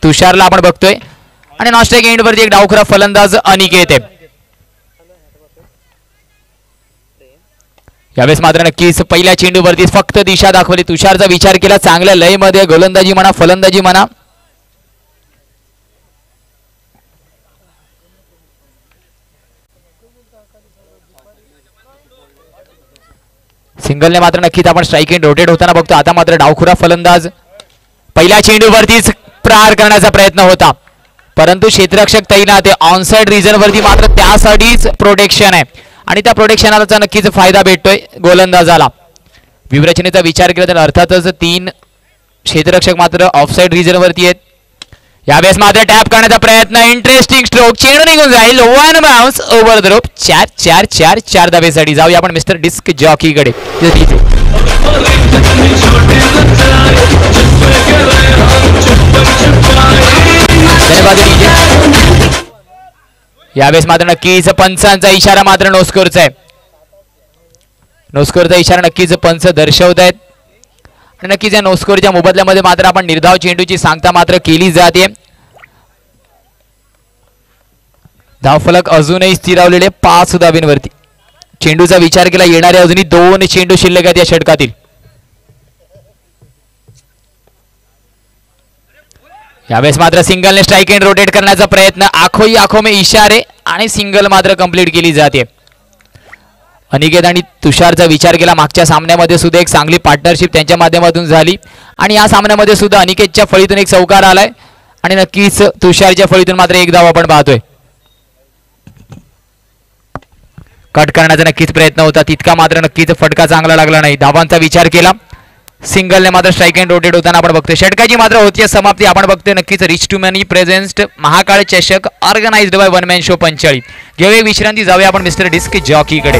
तुषारला आपण बघतोय आणि नॉस्ट्राईक एंड वरती एक डावखुरा फलंदाज अनिकेत आहे. यावेळेस मात्र नक्कीच पहिल्या चेंडूवरती फक्त दिशा दाखवली. तुषारचा विचार केला, चांगल्या लय मध्ये गोलंदाजी म्हणा फलंदाजी म्हणा. सिंगलने मात्र नक्कीच आपण स्ट्राईक एंड रोटेट होताना बघतो. आता मात्र डावखुरा फलंदाज पहिल्या चेंडूवरतीच प्रहार करण्याचा प्रयत्न होता, परंतु क्षेत्ररक्षक तैनात आहे ऑनसाइड रिजन वरती. मात्र त्यासाठीच प्रोटेक्शन आहे आणि त्या प्रोटेक्शनाचा नक्कीच फायदा भेटतोय गोलंदाजाला. व्यूहरचनेचा विचार केला तर अर्थातच 3 क्षेत्ररक्षक मात्र ऑफसाइड रिजन वरती आहेत. यावेळेस मात्र टॅप करण्याचा प्रयत्न, इंटरेस्टिंग स्ट्रोक, चेंडू निघून जाईल, one bounce over the rope. 4 धावेसाठी. जाऊया आपण मिस्टर डिस्क जॉकी कडे. यावेळेस मात्र नक्कीच पंचांचा इशारा मात्र नोस्कोरचा आहे. नोस्कोरचा इशारा नक्कीच पंच दर्शवत आहेत आणि नक्कीच या नोस्कोरच्या मोबदल्यामध्ये मात्र आपण निर्धाव चेंडूची सांगता मात्र केली जाते. धावफलक अजूनही स्थिरावलेले 5 धाबींवरती. चेंडूचा विचार केला, येणारे अजूनही 2 चेंडू शिल्लक आहेत या षटकातील. यावेळेस मात्र सिंगलने स्ट्राईक एंड रोटेट करण्याचा प्रयत्न, आखो ही आखो में इशारे आणि सिंगल मात्र कंप्लीट केली जाते. अनिकेत आणि तुषारचा विचार केला, मागच्या सामन्यामध्ये सुद्धा एक चांगली पार्टनरशिप त्यांच्या माध्यमातून झाली आणि या सामन्यामध्ये सुद्धा अनिकेतच्या फळीतून एक चौकार आलाय आणि नक्कीच तुषारच्या फळीतून मात्र एक धाव आपण पाहतोय. कट करण्याचा नक्कीच प्रयत्न होता, तितका मात्र नक्कीच फटका चांगला लागला नाही. धावांचा विचार केला, सिंगलने मात्र स्ट्राईक एंड रोटेट होताना आपण बघतोय. षटकाची मात्र होती समाप्ती. आपण बघतोय नक्कीच reach to money presents Mahakal चषक organised by one man show 45. घेऊया विश्रांती, जाऊया आपण मिस्टर डिस्क जॉकी कडे.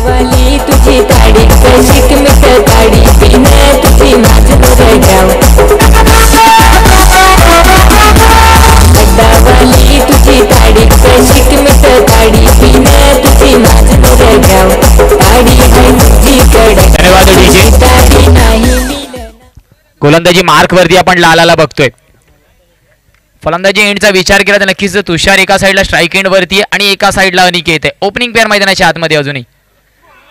गोलंदाजी मार्क वरती आपण लालाला बघतोय. फलंदाजी एंडचा विचार केला तर नक्कीच तुषार एका साईडला स्ट्राईक एंड वरती आणि एका साईडला अनिकेत आहे. ओपनिंग पेअर मैदानाच्या आतमध्ये अजूनही.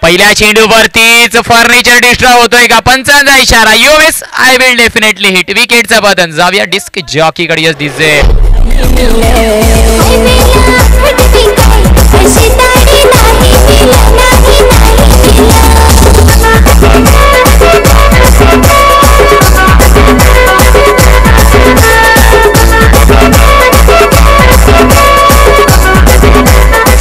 पहिल्या चेंडूवरतीच फर्निचर डिस्ट्रॉय होतोय का? पंचांचा इशारा, यूएस आय विल डेफिनेटली हिट. विकेटचा बदन. जाऊया डिस्क जॉकी कडे. Yes DJ.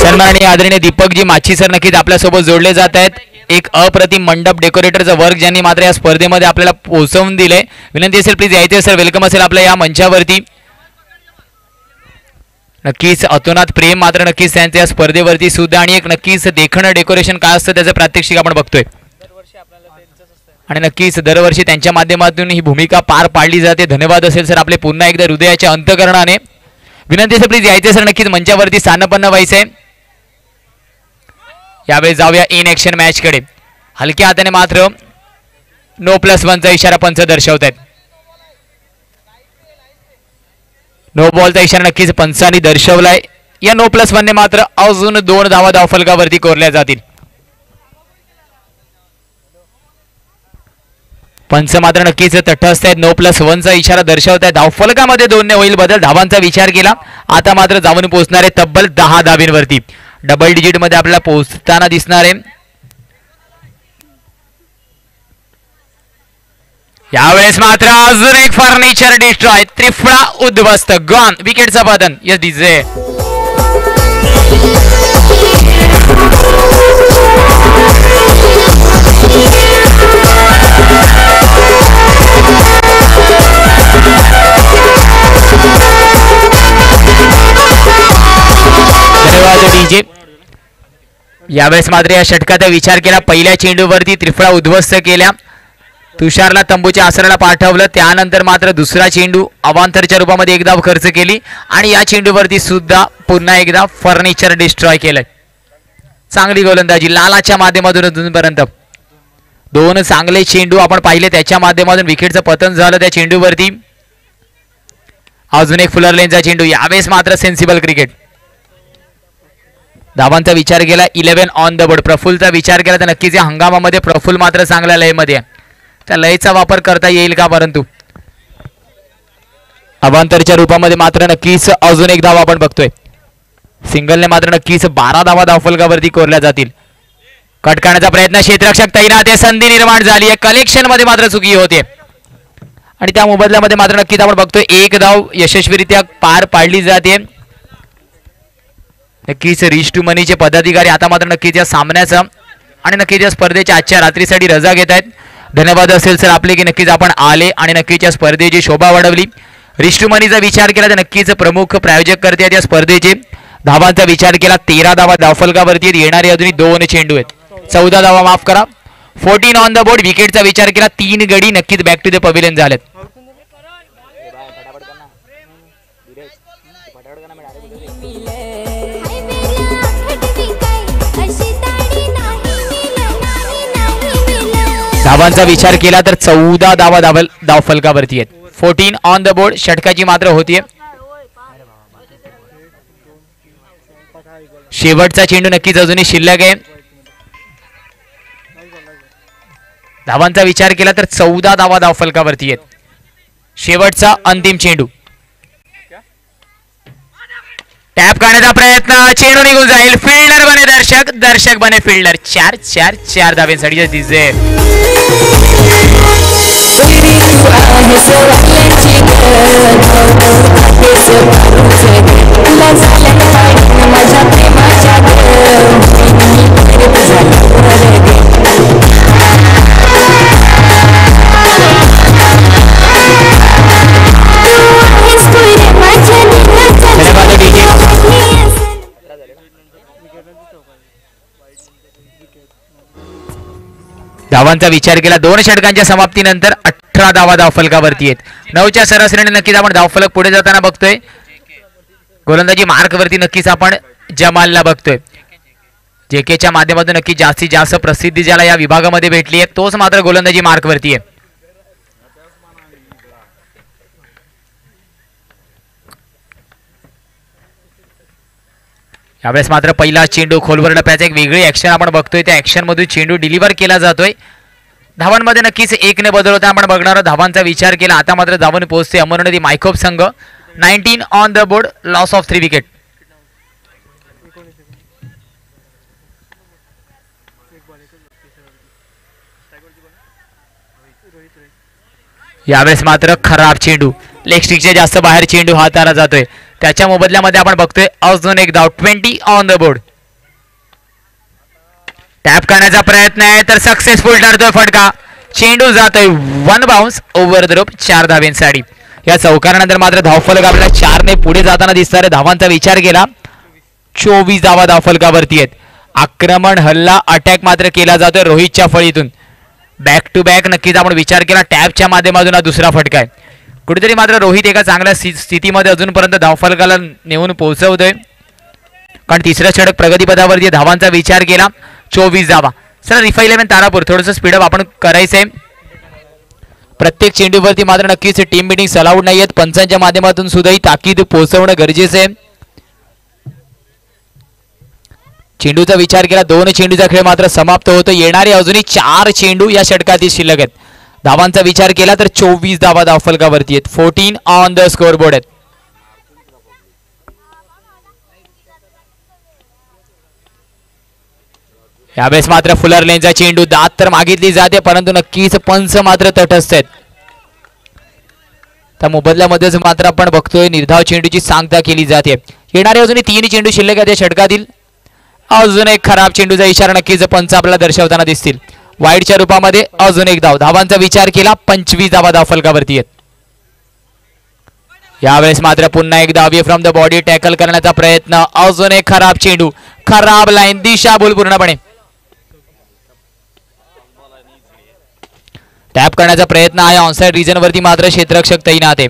सन्माननीय आदरणीय दीपकजी माछी सर नक्कीच आपल्यासोबत जोडले जात आहेत. एक अप्रतिम मंडप डेकोरेटरचा वर्क ज्यांनी मात्र या स्पर्धेमध्ये आपल्याला पोहोचवून दिले. विनंती असेल प्लीज यायचे सर, वेलकम असेल आपल्या या मंचावरती. नक्कीच अतोनात प्रेम मात्र नक्कीच त्यांच्या या स्पर्धेवरती सुद्धा आणि एक नक्कीच देखणं डेकोरेशन काय असतं त्याचं प्रात्यक्षिक आपण बघतोय आणि नक्कीच दरवर्षी त्यांच्या माध्यमातून ही भूमिका पार पाडली जाते. धन्यवाद असेल सर आपले पुन्हा एकदा हृदयाच्या अंतःकरणाने. विनंती असेल प्लीज यायचे सर, नक्कीच मंचावरती स्थानपन्न व्हायचंय. यावेळी जाऊया इन ऍक्शन मॅच कडे. हलक्या हाताने मात्र No+1चा इशारा पंच दर्शवत आहेत. नो बॉलचा इशारा नक्कीच पंचांनी दर्शवलाय. या No+1 ने मात्र अजून 2 धावा धावफलकावरती कोरल्या जातील. पंच मात्र नक्कीच तटस्थ आहेत. No+1चा इशारा दर्शवत आहेत. धावफलकामध्ये 2 ने होईल बदल. धावांचा विचार केला, आता मात्र जाऊन पोहोचणारे तब्बल 10 धाबींवरती. डबल डिजिट मध्ये आपल्याला पोहोचताना दिसणार आहे. यावेळेस मात्र अजून एक फर्निचर डिस्ट्रॉय, त्रिफळा उद्ध्वस्त, गॉन. विकेटचा बदन. Yes DJ. धन्यवाद डीजे. यावेळेस मात्र या षटकाचा विचार केला, पहिल्या चेंडूवरती त्रिफळा उद्ध्वस्त केल्या, तुषारला तंबूच्या आसराला पाठवलं. त्यानंतर मात्र दुसरा चेंडू अवांतरच्या रूपामध्ये एक धाव खर्च केली आणि या चेंडूवरती सुद्धा पुन्हा एकदा फर्निचर डिस्ट्रॉय केलंय. चांगली गोलंदाजी लालाच्या माध्यमातून अजूनपर्यंत 2 चांगले चेंडू आपण पाहिले, त्याच्या माध्यमातून विकेटचं पतन झालं त्या चेंडूवरती. अजून एक फुलर लेनचा चेंडू, यावेळेस मात्र सेन्सिबल क्रिकेट. धावांचा विचार केला 11 ऑन द बोर्ड. प्रफुलचा विचार केला तर नक्कीच या हंगामामध्ये प्रफुल मात्र चांगल्या लयमध्ये आहे. त्या लयचा वापर करता येईल का, परंतु अवांतरच्या रूपामध्ये मात्र नक्कीच अजून एक धाव आपण बघतोय. सिंगलने मात्र नक्कीच 12 धावा धावफलकावरती कोरल्या जातील. कट करण्याचा प्रयत्न, क्षेत्ररक्षक तैनात आहे, संधी निर्माण झाली आहे, कलेक्शन मध्ये मात्र चुकी होते आणि त्या मोबदल्यामध्ये मात्र नक्कीच आपण बघतोय एक धाव यशस्वीरित्या पार पाडली जाते. नक्कीच रिच टू मनीचे पदाधिकारी आता मात्र नक्कीच या सामन्याचा आणि नक्कीच या स्पर्धेच्या आजच्या रात्रीसाठी रजा घेत आहेत. धन्यवाद असेल सर आपले की नक्कीच आपण आले आणि नक्कीच या स्पर्धेची शोभा वाढवली. रिच टू मनीचा विचार केला तर नक्कीच प्रमुख प्रायोजक करते आहेत या स्पर्धेचे. धावांचा विचार केला 13 धावा धावफलकावरती येणारे अजूनही 2 चेंडू आहेत. 14 धावा माफ करा, 14 ऑन द बोर्ड. विकेटचा विचार केला 3 गडी नक्कीच बॅक टू द पवेलियन झालेत. धावांचा विचार केला तर 14 धावा धावफलकावरती आहेत. 14 ऑन द बोर्ड. षटकाची मात्र होतीये. शेवटचा चेंडू नक्कीच अजूनही शिल्लक आहे. धावांचा विचार केला तर 14 धावा धावफलकावरती आहेत. शेवटचा अंतिम चेंडू. टॅप करण्याचा प्रयत्न, चेंडू निघून जाईल. फिल्डर बने दर्शक, दर्शक बने फिल्डर. 4 धावेसाठी दिसे. धावांचा विचार केला 2 षटकांच्या समाप्तीनंतर 18 धावा धावफलकावरती आहेत. 9च्या सरासरीने नक्कीच आपण धावफलक पुढे जाताना बघतोय. गोलंदाजी मार्कवरती नक्कीच आपण जमालला बघतोय. जेकेच्या माध्यमातून नक्की जास्तीत जास्त प्रसिद्धी ज्याला या विभागामध्ये भेटली आहे तोच मात्र गोलंदाजी मार्कवरती आहे. यावेळेस मात्र पहिला चेंडू खोलवर टप्प्याचा एक वेगळी ऍक्शन आपण बघतोय. त्या ऍक्शन मधून चेंडू डिलिव्हर केला जातोय. धावांमध्ये नक्कीच 1 ने बदल होता आपण बघणार. धावांचा विचार केला आता मात्र धावून पोहोचते अमरनदी मायकोप संघ. 19 on the board. Loss of 3 wicket. यावेळेस मात्र खराब चेंडू, लेग स्टिकच्या जास्त बाहेर चेंडू हाताळला जातोय. त्याच्या मोबदल्यामध्ये आपण बघतोय अजून एक धाव. 20 ऑन द बोर्ड. टॅप करण्याचा प्रयत्न आहे तर सक्सेसफुल ठरतोय फटका. चेंडू जातोय 1 बाउन्स ओव्हर द रोप. 4 धावेंसाठी. या चौकारानंतर मात्र धावफलक आपल्याला 4 ने पुढे जाताना दिसणार आहे. धावांचा विचार केला 24 धावा धावफलकावरती आहेत. आक्रमण हल्ला अटॅक मात्र केला जातोय रोहितच्या फळीतून. बॅक टू बॅक नक्कीच आपण विचार केला. टॅपच्या माध्यमातून हा दुसरा फटका आहे. कुठेतरी मात्र रोहित एका चांगल्या स्थितीमध्ये अजूनपर्यंत धावफलकाला नेऊन पोहोचवतोय. कारण तिसरं षटक प्रगतीपदावरती. धावांचा विचार केला 24 धावा. सर रिफा 11 तारापूर थोडंसं स्पीडअप आपण करायचंय. प्रत्येक चेंडूवरती मात्र नक्कीच टीम मीटिंग अलाउड नाही आहेत. पंचांच्या माध्यमातून सुद्धा ही ताकीद पोहोचवणं गरजेचं आहे. चेंडूचा विचार केला 2 चेंडूचा खेळ मात्र समाप्त होतो. येणारे अजूनही 4 चेंडू या षटकातील शिल्लक आहेत. धावांचा विचार केला तर 24 धावा धावफलकावरती आहेत. 14 ऑन द स्कोर बोर्ड आहेत. यावेळेस मात्र फुलर लेनचा चेंडू. दात तर मागितली जाते परंतु नक्कीच पंच मात्र तटस्थ आहेत. त्या मोबदल्यामध्येच मात्र आपण बघतोय निर्धाव चेंडूची सांगता केली जाते. येणारे अजूनही 3 चेंडू शिल्लक आहेत या षटकातील. अजून एक खराब चेंडूचा इशारा नक्कीच पंच आपल्याला दर्शवताना दिसतील. वाईडच्या रूपामध्ये अजून एक धाव. धावांचा विचार केला 25 धावा धावफलकावरती आहेत. यावेळेस मात्र पुन्हा एक धाव फ्रॉम द बॉडी टॅकल करण्याचा प्रयत्न. अजून एक खराब चेंडू. खराब लाईन, दिशाभूल पूर्णपणे. टॅप करण्याचा प्रयत्न आहे. ऑनसाइड रिजन वरती मात्र क्षेत्ररक्षक तैनात आहे.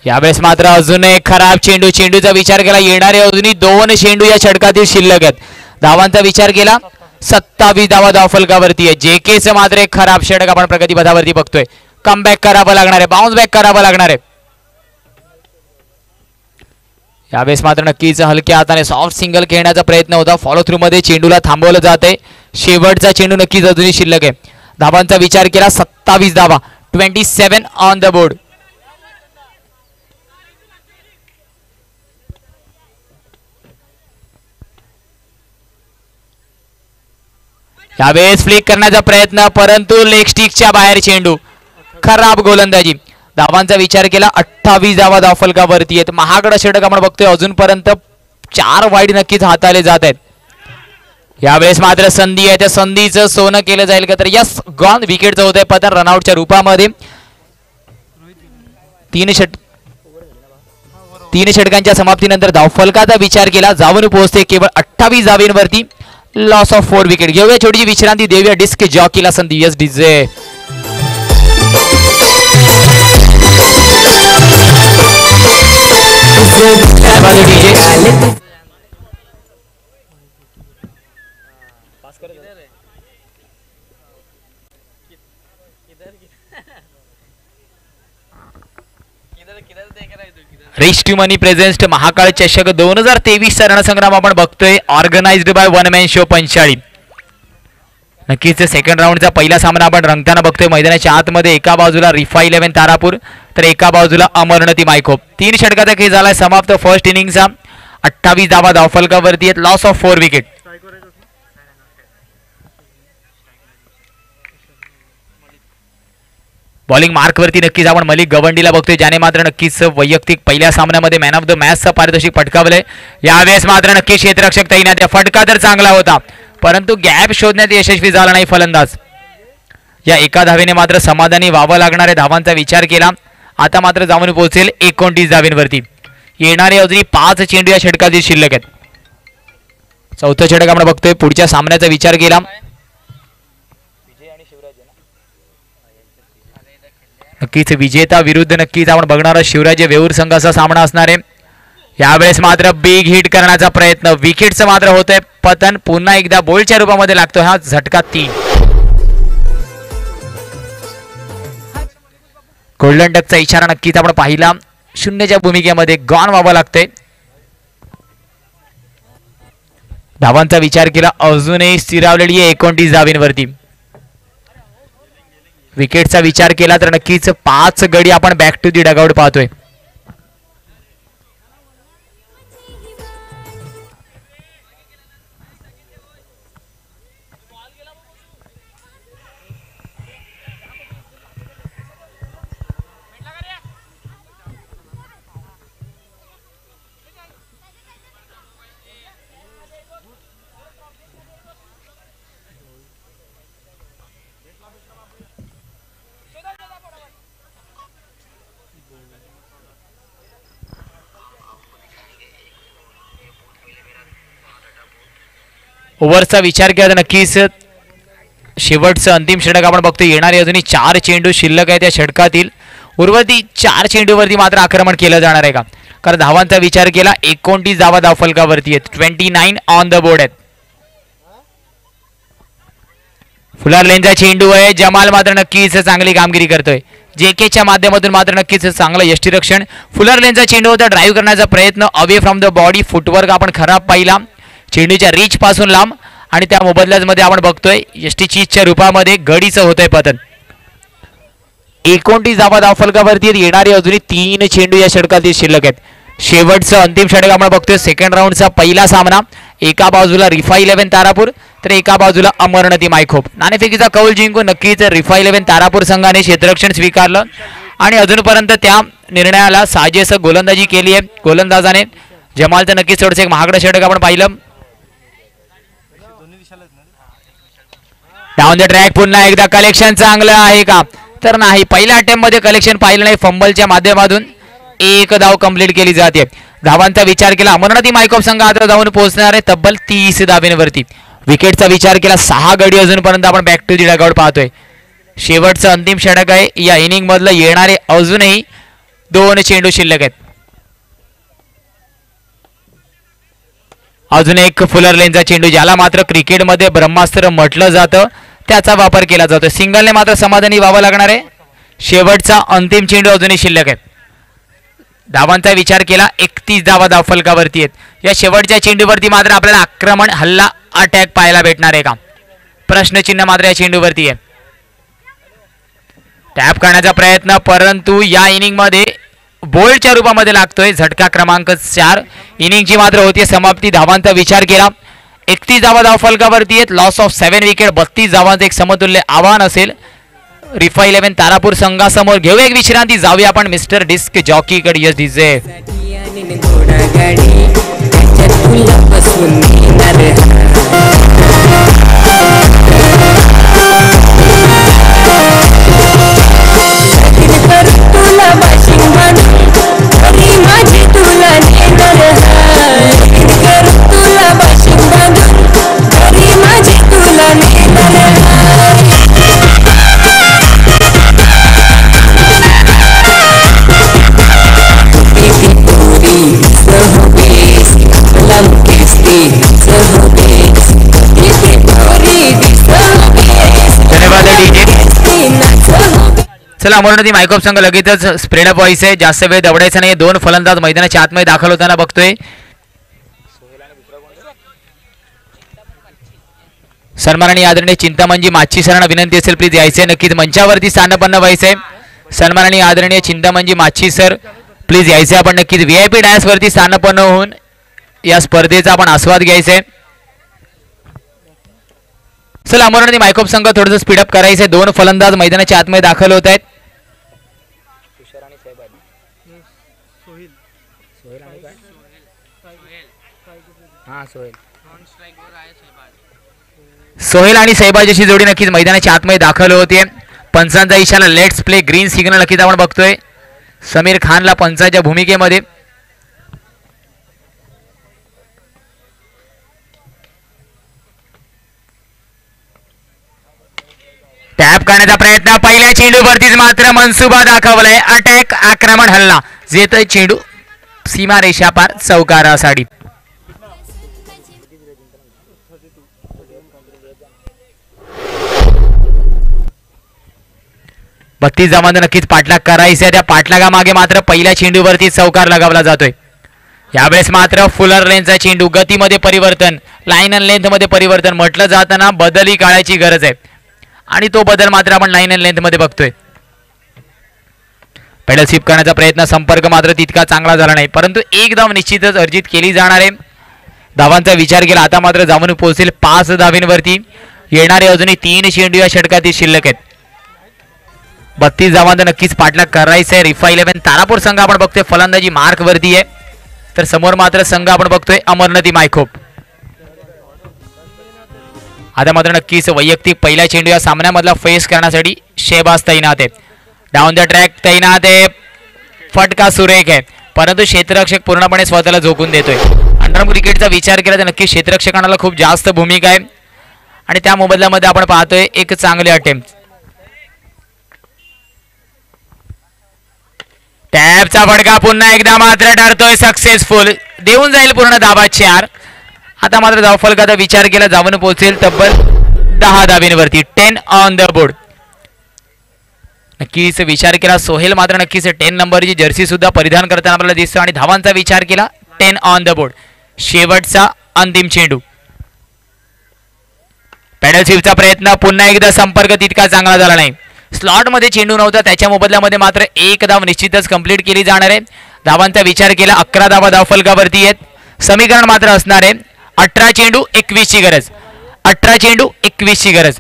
यावेळेस मात्र अजून एक खराब चेंडू. चेंडूचा विचार केला. येणारे अजूनही 2 चेंडू या षटकातील शिल्लक आहेत. धावांचा विचार केला 27 धावा धावफलकावरती आहे. जेकेचं मात्र एक खराब षटक आपण प्रगती पथावरती बघतोय. कमबॅक करावं लागणार आहे, बाउन्स बॅक करावं लागणार आहे. यावेळेस मात्र नक्कीच हलक्या हाताने सॉफ्ट सिंगल खेळण्याचा प्रयत्न होता. फॉलो थ्रू मध्ये चेंडूला थांबवलं जाते. शेवटचा चेंडू नक्कीच अजूनही शिल्लक आहे. धावांचा विचार केला 27 धावा, 27 ऑन द बोर्ड. यावेळेस फ्लिक करण्याचा प्रयत्न, परंतु लेग स्टिकच्या बाहेर चेंडू. खराब गोलंदाजी. धावांचा विचार केला 28 धावा धावफलकावरती आहेत. महागडा षटक आपण बघतोय. अजूनपर्यंत 4 वाईड नक्कीच हाताले जात आहेत. यावेळेस मात्र संधी आहे, त्या संधीचं सोनं केलं जाईल का? तर यस, गॉन. विकेटचं होत आहे पतन रनआउटच्या रूपामध्ये. 3 षटकांच्या समाप्तीनंतर धावफलकाचा विचार केला. जाऊन पोहोचते केवळ 28 धावेंवरती. Loss of 4 wicket. घेऊया छोटीशी विश्रांती, देऊया डिस्क जॉकीला संधी. Yes DJ. Race to money present Mahakal चषक 2023 चा रणसंग्राम आपण बघतोय. Organised by one man show पंचाळी. नक्कीच सेकंड राऊंडचा पहिला सामना आपण रंगताना बघतोय. मैदानाच्या आतमध्ये एका बाजूला रिफा 11 तारापूर, तर एका बाजूला अमरनती मायकोप. 3 षटकाचा खेळ झालाय समाप्त फर्स्ट इनिंगचा. 28 धावा धावफलकावरती आहेत. Loss of 4 wicket. बॉलिंग मार्कवरती नक्कीच आपण मलिक गवंडीला बघतोय, ज्याने मात्र नक्कीच वैयक्तिक पहिल्या सामन्यामध्ये मॅन ऑफ द मॅचचं पारितोषिक पटकावलंय. यावेळेस मात्र नक्कीच क्षेत्ररक्षक तैनात. फटका तर चांगला होता, परंतु गॅप शोधण्यात यशस्वी झाला नाही फलंदाज. या एका धावेने मात्र समाधानी व्हावं लागणार आहे. धावांचा विचार केला. आता मात्र जाऊन पोहोचेल 29 धावेंवरती. येणारे अजूनही 5 चेंडू या षटकातील शिल्लक आहेत. चौथं षटक आपण बघतोय. पुढच्या सामन्याचा विचार केला. नक्कीच विजेता विरुद्ध नक्कीच आपण बघणार शिवराज वेऊर संघाचा सामना असणार आहे. यावेळेस मात्र बिग हिट करण्याचा प्रयत्न. विकेटचं मात्र होतंय पतन. पुन्हा एकदा बोल्डच्या रूपामध्ये लागतो हा झटका. 3 गोल्डन डकचा इशारा नक्कीच आपण पाहिला. 0च्या भूमिकेमध्ये गॉन व्हावं लागतंय. धावांचा विचार केला. अजूनही स्थिरावलेली आहे 29 धावेंवरती. विकेटचा विचार केला तर नक्कीच 5 गडी आपण बॅक टू दी डगआउट पाहतोय. ओव्हरचा विचार केला तर नक्कीच शेवटचं अंतिम षटक आपण बघतो. येणारे अजूनही 4 चेंडू शिल्लक आहे. त्या षटकातील उर्वरित 4 चेंडूवरती मात्र आक्रमण केलं जाणार आहे का? कारण धावांचा विचार केला 29 धावा धावफलकावरती आहेत. 29 ऑन द बोर्ड आहेत. फुलार लेनचा चेंडू आहे. जमाल मात्र नक्कीच चांगली कामगिरी करतोय. जेकेच्या माध्यमातून मात्र नक्कीच चांगलं यष्टीरक्षण. फुलार लेनचा चेंडू होता. ड्राईव्ह करण्याचा प्रयत्न away from the body. Footwork आपण खराब पाहिला. चेंडूच्या रीच पासून लांब आणि त्या मोबदल्यामध्ये आपण बघतोय यष्टी चीजच्या रूपामध्ये गडीचं होतंय पतन. 29 धावा धावफलकावरती येणारे अजूनही 3 चेंडू या षटकातील शिल्लक आहेत. शेवटचं अंतिम षटक आपण बघतोय. सेकंड राऊंडचा पहिला सामना. एका बाजूला रिफा 11 तारापूर, तर एका बाजूला अमरनती मायखोप. नाणेफेकीचा कौल जिंकून नक्कीच रिफा 11 तारापूर संघाने क्षेत्ररक्षण स्वीकारलं आणि अजूनपर्यंत त्या निर्णयाला साजेस गोलंदाजी केली आहे गोलंदाजाने. जमालचं नक्कीच थोडंसं एक महागडं षटक आपण पाहिलं. डाऊन द ट्रॅक पुन्हा एकदा कलेक्शन चांगलं आहे का? तर नाही. पहिल्या अटेम्प्ट मध्ये कलेक्शन पाहिलं नाही. फंबलच्या माध्यमातून 1 धाव कंप्लीट केली जाते. धावांचा विचार केला. अमरनाथी मायकोप संघ आता जाऊन पोहोचणार आहे तब्बल 30 धावेंवरती. विकेटचा विचार केला. 6 गडी अजूनपर्यंत आपण बॅक टू दी डगआउट पाहतोय. शेवटचं अंतिम षटक आहे. या इनिंग मधलं येणारे अजूनही 2 चेंडू शिल्लक आहेत. अजून एक फुलर लेनचा चेंडू, ज्याला मात्र क्रिकेटमध्ये ब्रह्मास्त्र म्हटलं जातं, त्याचा वापर केला जातो. सिंगलने मात्र समाधानी व्हावं लागणार आहे. शेवटचा अंतिम चेंडू अजूनही शिल्लक आहे. धावांचा विचार केला, 31 धावा धावफलकावरती आहेत. या शेवटच्या चेंडूवरती मात्र आपल्याला आक्रमण, हल्ला, अटॅक पाहायला भेटणार आहे का? प्रश्नचिन्ह मात्र या चेंडूवरती आहे. टॅप करण्याचा प्रयत्न, परंतु या इनिंगमध्ये बोल्डच्या रूपामध्ये लागतोय. झटका क्रमांक 4. इनिंगची मात्र होती समाप्ती. धावांचा विचार केला, 31 धावा धावफलकावरती आहेत. लॉस ऑफ 7 विकेट, 32 धावांचं एक समतुल्य आव्हान असेल रिफा 11 तारापूर संघासमोर. घेऊ एक विश्रांती, जाऊया आपण मिस्टर डिस्क जॉकी कडे. यस डीजे चला अमरनदी मायकॉप संघ लगेचच स्प्रेडअप व्हायचंय. जास्त वेळ दवडायचा नाही. 2 फलंदाज मैदानाच्या आतमध्ये दाखल होताना बघतोय. सन्माननीय आदरणीय चिंतामणजी माची सरांना विनंती असेल प्लीज यायचंय. नक्कीच मंचावरती स्थानपन्न व्हायचंय. सन्माननीय आदरणीय चिंतामणजी माची सर प्लीज यायचंय. आपण नक्कीच VIP डॅश वरती स्थानपन्न होऊन या स्पर्धेचा आपण आस्वाद घ्यायचंय. चला अमरनदी मायकॉप संघ थोडंसं स्पीडअप करायचंय. 2 फलंदाज मैदानाच्या आतमध्ये दाखल होत आहेत. सोहेल आणि सैबाज अशी जोडी नक्कीच मैदानाच्या आतमध्ये दाखल होते. पंचांचा इशारा, लेट्स प्ले, ग्रीन सिग्नल नक्कीच आपण बघतोय. समीर खानला पंचाच्या भूमिकेमध्ये. टॅप करण्याचा प्रयत्न, पहिल्या चेंडूवरतीच मात्र मनसुबा दाखवलाय. अटॅक, आक्रमण, हल्ला, जेत चेंडू सीमारेषा पार चौकारासाठी. 32 धावांचा नक्कीच पाठलाग करायचा. त्या पाठलागामागे मात्र पहिल्या चेंडूवरती चौकार लगावला जातोय. यावेळेस मात्र फुलर लेनचा चेंडू, गतीमध्ये परिवर्तन, लाईन अँड लेंथ मध्ये परिवर्तन. म्हटलं जाताना बदल ही काळाची गरज आहे आणि तो बदल मात्र आपण लाईन अँड लेंथ मध्ये बघतोय. पेडल स्वीप करण्याचा प्रयत्न, संपर्क मात्र तितका चांगला झाला नाही, परंतु एक धाव निश्चितच अर्जित केली जाणार आहे. धावांचा विचार केला, आता मात्र जाऊन पोहोचेल 5 धावींवरती. येणारे अजूनही 3 चेंडू या षटकातील शिल्लक आहेत. 32 धावांचा नक्कीच पाठलाग करायचा आहे. रिफा 11 तारापूर संघ आपण बघतोय फलंदाजी मार्क वरती आहे, तर समोर मात्र संघ आपण बघतोय अमरनदी मायखोप. आता मात्र नक्कीच वैयक्तिक पहिला चेंडू या सामन्यामधला फेस करण्यासाठी शेहबाज तैनात आहे. डाऊन द ट्रॅक तैनात आहे. फटका सुरेख आहे, परंतु क्षेत्ररक्षक पूर्णपणे स्वतःला झोकून देतोय. अंडरआर्म क्रिकेटचा विचार केला तर नक्की क्षेत्ररक्षकांना खूप जास्त भूमिका आहे आणि त्या मोबदल्यामध्ये आपण पाहतोय एक चांगले अटेम्प्ट. टॅपचा फटका पुन्हा एकदा मात्र ठरतोय सक्सेसफुल, देऊन जाईल पूर्ण धावा 4. आता मात्र धावफलकाचा विचार केला, जाऊन पोहोचेल तब्बल 10 धावींवरती. 10 ऑन द बोर्ड. नक्कीच विचार केला, सोहेल मात्र नक्कीच 10 नंबरची जर्सी सुद्धा परिधान करताना आपल्याला दिसतो आणि धावांचा विचार केला 10 ऑन द बोर्ड. शेवटचा अंतिम चेंडू. पॅडल स्वीपचा प्रयत्न, पुन्हा एकदा संपर्क तितका चांगला झाला नाही. स्लॉट मध्ये चेंडू नव्हता, त्याच्या मोबदल्यामध्ये मात्र 1 धाव निश्चितच कंप्लीट केली जाणार आहे. धावांचा विचार केला, 11 धावा धावफलकावरती आहेत. समीकरण मात्र असणार आहे 18 चेंडू 21 ची गरज. 18 चेंडू 21 ची गरज.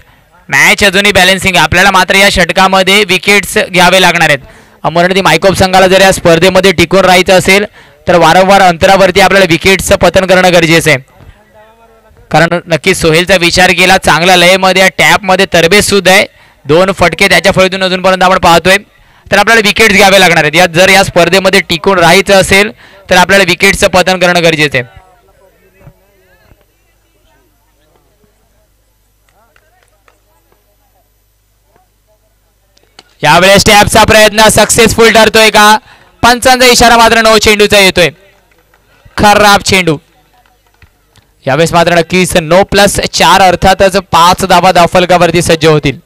मॅच अजूनही बॅलन्सिंग आहे. आपल्याला मात्र या षटकामध्ये विकेट्स घ्यावे लागणार आहेत. अमरनदी मायकॉप संघाला जर या स्पर्धेमध्ये टिकून राहायचं असेल तर वारंवार अंतरावरती आपल्याला विकेट्सचं पतन करणं गरजेचं आहे. कारण नक्कीच सोहेलचा विचार केला, चांगला लयमध्ये टॅपमध्ये तरबेज सुद्धा आहे. 2 फटके त्याच्या फळीतून अजूनपर्यंत आपण पाहतोय, तर आपल्याला विकेट्स घ्यावे लागणार आहेत. जर या स्पर्धेमध्ये टिकून राहायचं असेल तर आपल्याला विकेट्सचं पतन करणं गरजेचं आहे. यावेळेस टॅपचा प्रयत्न सक्सेसफुल ठरतोय का? पंचांचा इशारा मात्र 9 चेंडूचा येतोय. खराब चेंडू. यावेळेस मात्र नक्कीच 9+4 अर्थातच 5 धावा धावफलकावरती सज्ज होतील.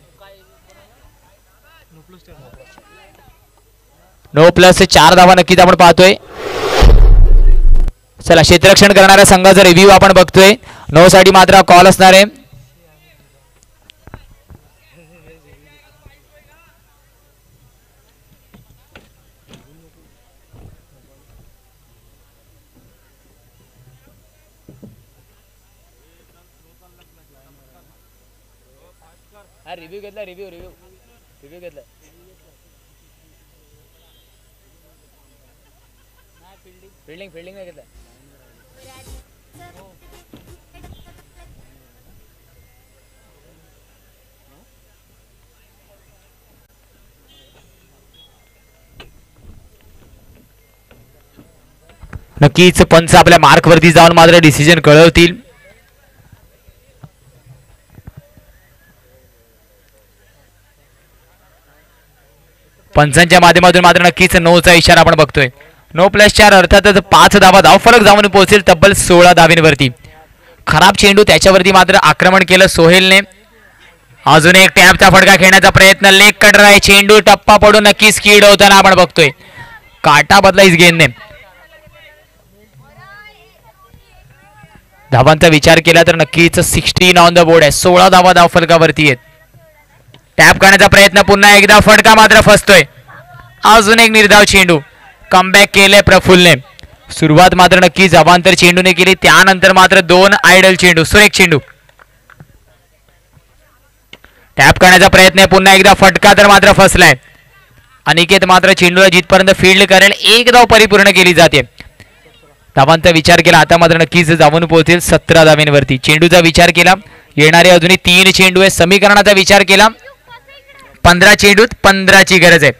9+4 धावा नक्कीच आपण पाहतोय. चला क्षेत्ररक्षण करणाऱ्या संघाचा रिव्ह्यू आपण बघतोय. 9 साठी मात्र कॉल असणार आहे. रिव्ह्यू घेतला रिव्ह्यू घेतला. फिल्डिंग नाही घेतला. नक्कीच पंच आपल्या मार्क वरती जाऊन मात्र डिसिजन कळवतील. पंचांच्या माध्यमातून मात्र नक्कीच 9चा इशारा आपण बघतोय. 9+4 अर्थातच 5 धावा धावफलक जाऊन पोहोचेल तब्बल 16 धावेंवरती. खराब चेंडू त्याच्यावरती मात्र आक्रमण केलं सोहेलने. अजून एक टॅपचा फटका खेळण्याचा प्रयत्न. लेग कटर आहे. चेंडू टप्पा पडून नक्कीच स्कीड होताना आपण बघतोय. काटा बदला इस गेंदने. धावांचा विचार केला तर नक्कीच 16 ऑन द बोर्ड आहे. 16 धावा धावफलकावरती आहेत. टॅप करण्याचा प्रयत्न पुन्हा एकदा. फटका मात्र फसतोय. अजून एक निर्धाव चेंडू. कमबॅक केले प्रफुल्लने. सुरुवात मात्र नक्कीच अवांतर चेंडूने केली. त्यानंतर मात्र 2 आयडल चेंडू. सुरेख चेंडू. टॅप करण्याचा प्रयत्न आहे. पुन्हा एकदा फटका तर मात्र फसलाय. अनिकेत मात्र चेंडूला जिथपर्यंत फील्ड करेल एक धाव परिपूर्ण केली जाते. धावांचा विचार केला आता मात्र नक्कीच जाऊन पोहोचेल 17 धावेंवरती. चेंडूचा विचार केला. येणारे अजूनही 3 चेंडू आहे. समीकरणाचा विचार केला. 15 चेंडूत 15ची गरज आहे.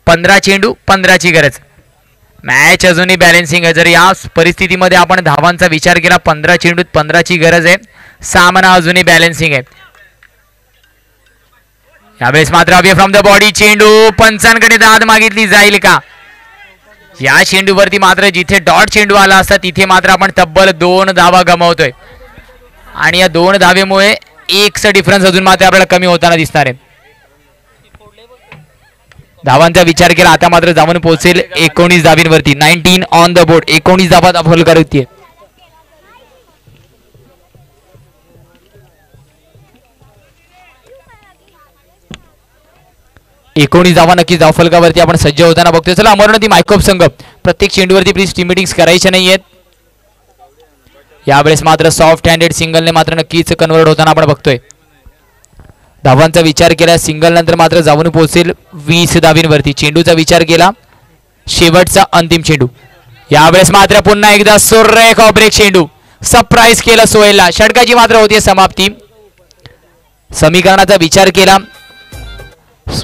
15 चेंडू 15ची गरज. मॅच अजूनही बॅलेन्सिंग आहे. जर या परिस्थितीमध्ये आपण धावांचा विचार केला 15 चेंडूत 15ची गरज आहे. सामना अजूनही बॅलेन्सिंग आहे. यावेळेस मात्र अवे फ्रॉम द बॉडी चेंडू. पंचांकडे दाद मागितली जाईल का? या चेंडूवरती मात्र जिथे डॉट चेंडू आला असता तिथे मात्र आपण तब्बल 2 धावा गमावतोय. आणि या 2 धावेमुळे 1चा डिफरन्स अजून मात्र आपल्याला कमी होताना दिसणार आहे. धावांचा विचार केला आता मात्र जाऊन पोहोचेल 19 धावेंवरती. 19 ऑन द बोर्ड. 19 धावा धावफलक होतीये. 19 धावा नक्कीच धावफलकावरती आपण सज्ज होताना बघतोय. चला अमरनाथी मायकोप संघ प्रत्येक चेंडूवरती प्लीज टीम मीटिंग्स करायच्या नाहीयेत. यावेळेस मात्र सॉफ्ट हँडेड सिंगलने मात्र नक्कीच कन्वर्ट होताना आपण बघतोय. धावांचा विचार केला. सिंगल नंतर मात्र जाऊन पोहोचेल 20 धावेंवरती. चेंडूचा विचार केला. शेवटचा अंतिम चेंडू. यावेळेस मात्र पुन्हा एकदा सुरेख ऑब्रेक चेंडू. सरप्राईज केलं सोहेलला. षटकाची मात्र होती समाप्ती. समीकरणाचा विचार केला.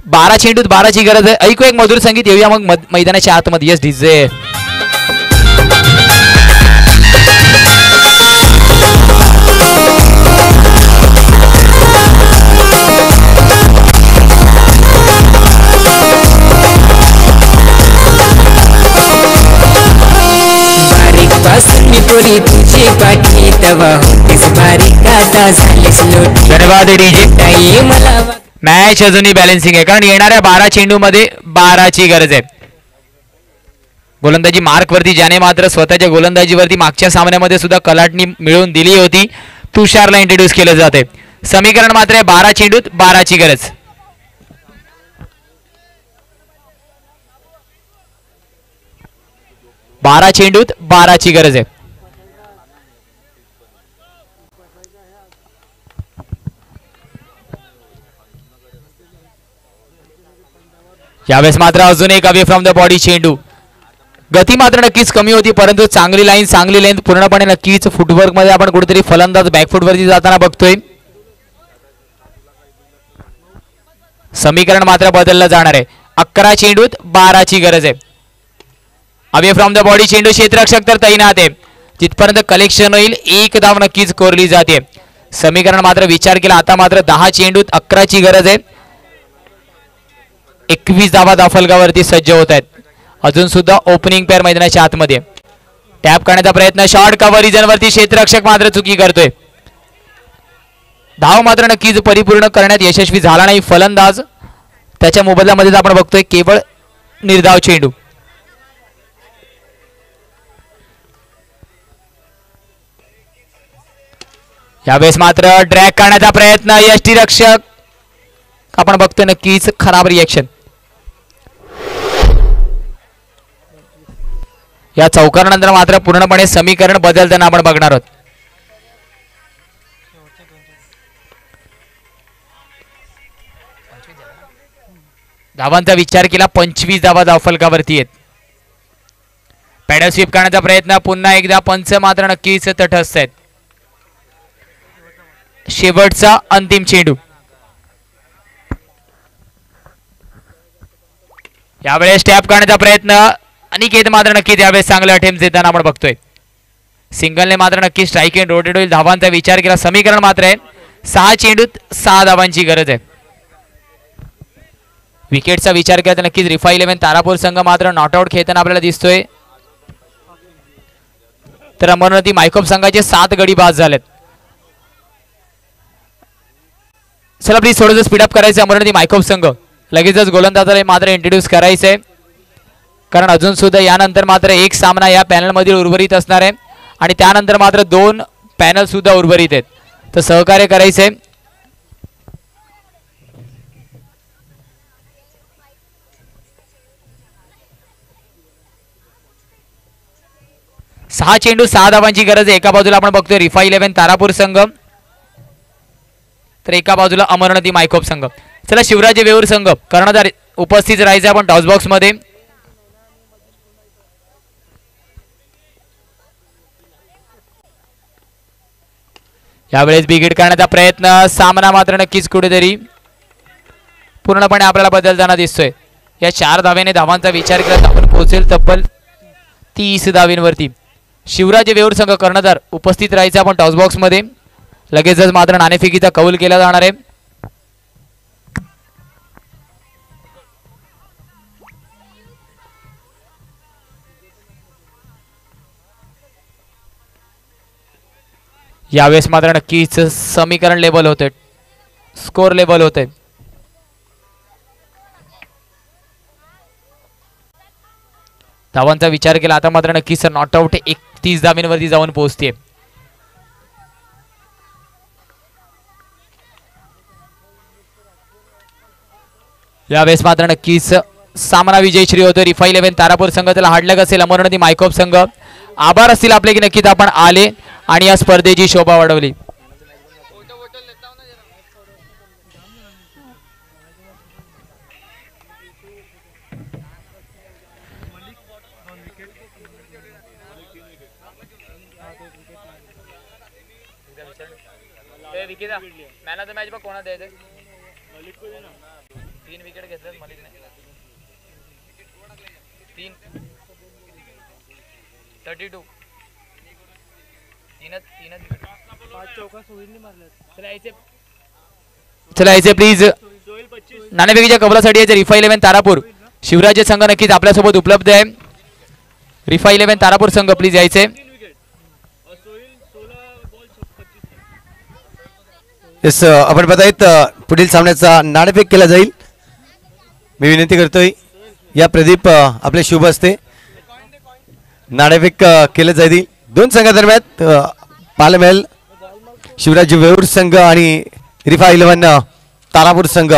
12 चेंडूत 12ची गरज आहे. ऐकू एक मधुर संगीत. येऊया मग मैदानाच्या आतमध्ये. Yes DJ. धन्यवाद डीजे. मॅच अजूनही बॅलेन्सिंग आहे कारण येणाऱ्या 12 चेंडू मध्ये 12ची गरज आहे. गोलंदाजी मार्क वरती ज्याने मात्र स्वतःच्या गोलंदाजीवरती मागच्या सामन्यामध्ये सुद्धा कलाटणी मिळवून दिली होती तुषारला इंट्रोड्यूस केलं जाते. समीकरण मात्र 12 चेंडूत 12ची गरज. बारा चेंडूत 12ची गरज आहे. यावेळेस मात्र अजून एक अवे फ्रॉम द बॉडी चेंडू. गती मात्र नक्कीच कमी होती परंतु चांगली लाईन चांगली लेंथ पूर्णपणे नक्कीच फुटवर्क मध्ये आपण कुठेतरी फलंदाज बॅकफुट वरती जाताना बघतोय. समीकरण मात्र बदललं जाणार आहे. 11 चेंडूत 12ची गरज आहे. अवे फ्रॉम द बॉडी चेंडू. क्षेत्ररक्षक तर तैनात आहे. जिथपर्यंत कलेक्शन होईल 1 धाव नक्कीच कोरली जाते. समीकरण मात्र विचार केला आता मात्र 10 चेंडूत 11ची गरज आहे. 21 धावा धावफलकावरती सज्ज होत आहेत. अजून सुद्धा ओपनिंग पेअर मैदानाच्या आतमध्ये. टॅप करण्याचा प्रयत्न, शॉर्ट कव्हर रिजन वरती क्षेत्ररक्षक मात्र चुकी करतोय. धाव मात्र नक्कीच परिपूर्ण करण्यात यशस्वी झाला नाही फलंदाज. त्याच्या मोबदल्यामध्ये आपण बघतोय केवळ निर्धाव चेंडू. यावेळेस मात्र ड्रॅग करण्याचा प्रयत्न, यष्टीरक्षक आपण बघतोय नक्कीच खराब रिएक्शन. या चौकारानंतर मात्र पूर्णपणे समीकरण बदलताना आपण बघणार आहोत. धावांचा विचार केला, 25 धावा धावफलकावरती आहेत. पॅडल स्वीप करण्याचा प्रयत्न, पुन्हा एकदा पंच मात्र नक्कीच तटस्थ आहेत. शेवटचा अंतिम चेंडू. यावेळेस टॅप करण्याचा प्रयत्न, अनिकेत मात्र नक्कीच यावेळेस चांगला अटेम्प्ट देताना आपण बघतोय. सिंगलने मात्र नक्की स्ट्राईक एंड रोटेट होईल. धावांचा विचार केला, समीकरण मात्र आहे 6 चेंडूत 6 धावांची गरज आहे. विकेटचा विचार केला तर नक्कीच रिफा 11 तारापूर संघ मात्र नॉट आउट खेळताना आपल्याला दिसतोय. तर अमरनदी मायकोप संघाचे 7 गडी बाद झालेत. चला प्लीज थोडंसं स्पीडअप करायचं. अमरनदी मायकोप संघ लगेचच गोलंदाजाला मात्र इंट्रोड्यूस करायचंय, कारण अजून सुद्धा यानंतर मात्र एक सामना या पॅनल मध्ये उर्वरित असणार आहे आणि त्यानंतर मात्र 2 पॅनल सुद्धा उर्वरित आहेत. तर सहकार्य करायचंय. सहा चेंडू 6 धावांची गरज आहे. एका बाजूला आपण बघतोय रिफा 11 तारापूर संघ, तर एका बाजूला अमरनदी मायकोप संघ. चला शिवराज वेऊर संघ कर्णधार उपस्थित राहायचं आपण टॉस बॉक्स मध्ये. यावेळेस बिगिट करण्याचा प्रयत्न, सामना मात्र नक्कीच कुठेतरी पूर्णपणे आपल्याला बदलताना दिसतोय. या 4 धावेने धावांचा विचार केला तर आपण पोहोचेल तब्बल 30 धावींवरती. शिवराज वेऊर संघ कर्णधार उपस्थित राहायचं आपण टॉस बॉक्स मध्ये. लगेचच मात्र नाणेफेकीचा कौल केला जाणार आहे. यावेळेस मात्र नक्कीच समीकरण लेवल होते, स्कोर लेवल होते. धावांचा विचार केला आता मात्र नक्कीच नॉट आउट 31 धावींवरती जाऊन पोहोचते. यावेळेस मात्र नक्कीच सामना विजयश्री होतो. रिफा 11 तारापूर संघ त्याला हाडलक असेल अमरनदी मायकोप संघ. आभार असतील आपले की नक्कीच आपण आले आणि या स्पर्धेची शोभा वाढवली. मॅन ऑफ द मॅच बघ कोणा द्यायचं. 3 विकेट घेतल्यात मलिकने. 3 32 चला यायचे प्लीज. नाणेफेकीच्या कबलासाठी यायचे रिफा 11 तारापूर. शिवराज संघ नक्कीच आपल्यासोबत उपलब्ध आहे. रिफा 11 तारापूर संघ प्लीज यायचे. येस आपण बतायत पुढील सामन्याचा नाणेफेक केला जाईल. मी विनंती करतोय या प्रदीप आपले शुभ असते नाणेफेक केलं जाईल. 2 संघादरम्यान पालमेल शिवराज वेऊर संघ आणि रिफा 11 तारापूर संघ